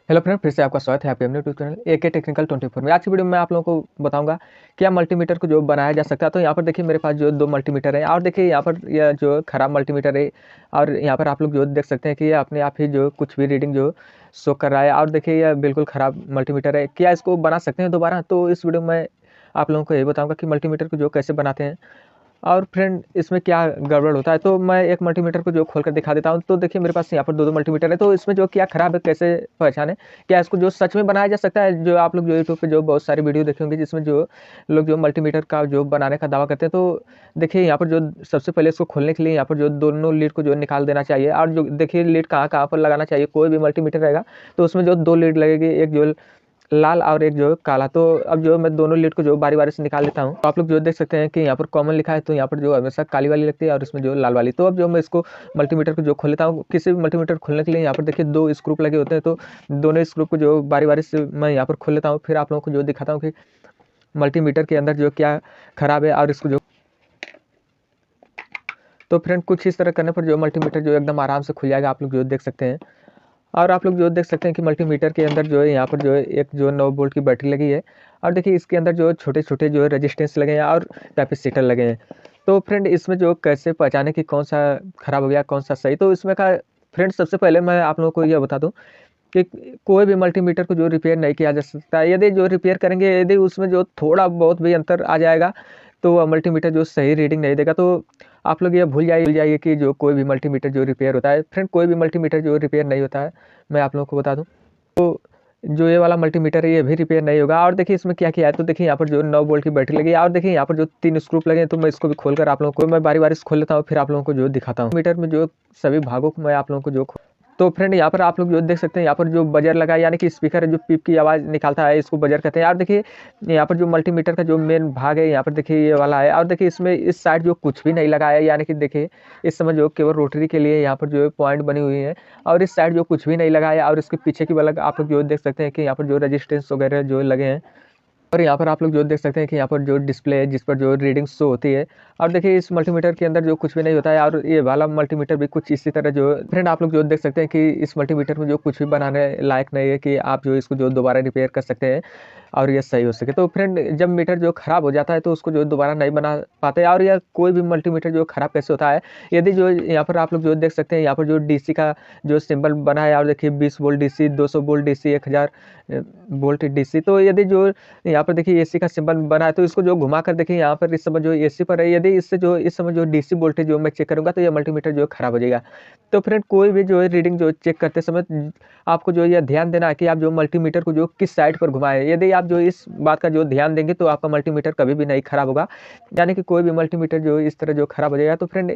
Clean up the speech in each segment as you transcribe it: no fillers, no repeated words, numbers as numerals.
Hello friend, फिर से आपका स्वागत है आपके अपने यूट्यूब चैनल एके टेक्निकल 24 में। आज की वीडियो में मैं आप लोगों को बताऊंगा क्या मल्टीमीटर को जो बनाया जा सकता है। तो यहाँ पर देखिए मेरे पास जो दो मल्टीमीटर है और देखिए यहाँ पर यह जो खराब मल्टीमीटर है और यहाँ पर आप लोग जो देख सकते हैं कि ये अपने आप ही जो कुछ भी रीडिंग जो शो कर रहा है और देखिए यह बिल्कुल ख़राब मल्टीमीटर है। क्या इसको बना सकते हैं दोबारा? तो इस वीडियो में आप लोगों को ये बताऊँगा कि मल्टीमीटर को जो कैसे बनाते हैं और फ्रेंड इसमें क्या गड़बड़ होता है। तो मैं एक मल्टीमीटर को जो खोल कर दिखा देता हूँ। तो देखिए मेरे पास यहाँ पर दो मल्टीमीटर है, तो इसमें जो क्या ख़राब है कैसे पहचानें? क्या इसको जो सच में बनाया जा सकता है? जो आप लोग जो यूट्यूब पे जो बहुत सारी वीडियो देखे होंगे जिसमें जो लोग जो मल्टीमीटर का जो बनाने का दावा करते हैं, तो देखिए यहाँ पर जो सबसे पहले इसको खोलने के लिए यहाँ पर जो दोनों लीड को जो निकाल देना चाहिए और जो देखिए लीड कहाँ पर लगाना चाहिए। कोई भी मल्टीमीटर रहेगा तो उसमें जो दो लीड लगेगी, एक जो लाल और एक जो काला। तो अब जो मैं दोनों लीड को जो बारी-बारी से निकाल लेता हूँ। तो आप लोग जो देख सकते हैं कि यहाँ पर कॉमन लिखा है, तो यहाँ पर जो हमेशा काली वाली लगती है और इसमें जो लाल वाली। तो अब जो मैं इसको मल्टीमीटर को जो खोल लेता हूँ, किसी भी मल्टीमीटर खोलने के लिए यहाँ पर देखिए 2 स्क्रू लगे होते हैं, तो दोनों स्क्रू को जो बारी-बारी से मैं यहाँ पर खोल लेता हूँ। फिर आप लोगों को जो दिखाता हूँ कि मल्टीमीटर के अंदर जो क्या खराब है और इसको जो तो फ्रेंड कुछ इस तरह करने पर जो मल्टीमीटर जो एकदम आराम से खुल जाएगा, आप लोग जो देख सकते हैं। और आप लोग जो देख सकते हैं कि मल्टीमीटर के अंदर जो है यहाँ पर जो है एक जो 9 वोल्ट की बैटरी लगी है और देखिए इसके अंदर जो छोटे-छोटे जो है रेजिस्टेंस लगे हैं और कैपेसिटर लगे हैं। तो फ्रेंड इसमें जो कैसे पहचानें कि कौन-सा खराब हो गया, कौन-सा सही? तो इसमें का फ्रेंड सबसे पहले मैं आप लोगों को यह बता दूँ कि कोई भी मल्टीमीटर को जो रिपेयर नहीं किया जा सकता है। यदि जो रिपेयर करेंगे, यदि उसमें जो थोड़ा बहुत भी अंतर आ जाएगा, तो वह मल्टीमीटर जो सही रीडिंग नहीं देगा। तो आप लोग ये भूल जाइए कि जो कोई भी मल्टीमीटर जो रिपेयर होता है, फ्रेंड कोई भी मल्टीमीटर जो रिपेयर नहीं होता है, मैं आप लोगों को बता दूँ। तो जो ये वाला मल्टीमीटर है ये भी रिपेयर नहीं होगा और देखिए इसमें क्या-क्या है। तो देखिए यहाँ पर जो 9 वोल्ट की बैटरी लगी है और देखिए यहाँ पर जो 3 स्क्रू लगे हैं, तो मैं इसको भी खोलकर आप लोगों को मैं बारी-बारी से खोल लेता हूँ, फिर आप लोगों को जो दिखाता हूँ। मीटर में जो सभी भागों को मैं आप लोगों को जो तो फ्रेंड यहाँ पर आप लोग जो देख सकते हैं, यहाँ पर जो बजर लगा है यानी कि स्पीकर है जो पीप की आवाज़ निकालता है, इसको बजर कहते हैं। और देखिए यहाँ पर जो मल्टीमीटर का जो मेन भाग है यहाँ पर देखिए ये वाला है और देखिए इसमें इस साइड जो कुछ भी नहीं लगा है, यानी कि देखिए इस समय जो केवल रोटरी के लिए यहाँ पर जो है पॉइंट बनी हुई है और इस साइड जो कुछ भी नहीं लगा है और इसके पीछे की वाला आप लोग जो देख सकते हैं कि यहाँ पर जो रेजिस्टेंस वगैरह जो लगे हैं। और यहाँ पर आप लोग जो देख सकते हैं कि यहाँ पर जो डिस्प्ले है जिस पर जो रीडिंग शो होती है और देखिए इस मल्टीमीटर के अंदर जो कुछ भी नहीं होता है और ये वाला मल्टीमीटर भी कुछ इसी तरह जो फ्रेंड आप लोग जो देख सकते हैं कि इस मल्टीमीटर में जो कुछ भी बनाने लायक नहीं है कि आप जो इसको जो दोबारा रिपेयर कर सकते हैं और ये सही हो सके। तो फ्रेंड जब मीटर जो ख़राब हो जाता है तो उसको जो दोबारा नहीं बना पाते और यह कोई भी मल्टीमीटर जो ख़राब कैसे होता है, यदि जो यहाँ पर आप लोग जो देख सकते हैं यहाँ पर जो डीसी का जो सिंबल बना है और देखिए 20 volt DC, 200 volt DC, 1000 volt DC. तो यदि जो यहाँ पर देखिए एसी का सिंबल बना है, तो इसको जो घुमाकर देखिए यहाँ पर इस समय जो एसी पर है, यदि इससे जो इस समय जो डीसी वोल्टेज जो मैं चेक करूँगा तो ये मल्टीमीटर जो खराब हो जाएगा। तो फ्रेंड कोई भी जो है रीडिंग जो चेक करते समय आपको जो यह ध्यान देना है कि आप जो मल्टीमीटर को जो किस साइड पर घुमाएँ। यदि आप जो इस बात का जो ध्यान देंगे तो आपका मल्टीमीटर कभी भी नहीं खराब होगा। यानी कि कोई भी मल्टीमीटर जो इस तरह जो खराब हो जाएगा। तो फ्रेंड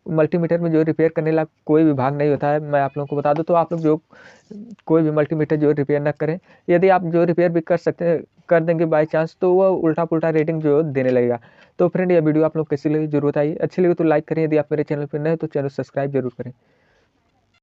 मल्टीमीटर में जो रिपेयर करने लायक कोई भी भाग नहीं होता है, मैं आप लोगों को बता दूँ। तो आप लोग जो कोई भी मल्टीमीटर जो रिपेयर ना करें। यदि आप जो रिपेयर भी कर देंगे बाय चांस, तो वो उल्टा-पुल्टा रेटिंग जो देने लगेगा। तो फ्रेंड ये वीडियो आप लोग को कैसी लगी ज़रूर बताइए। अच्छी लगी तो लाइक करें, यदि आप मेरे चैनल पर नए हैं तो चैनल सब्सक्राइब ज़रूर करें।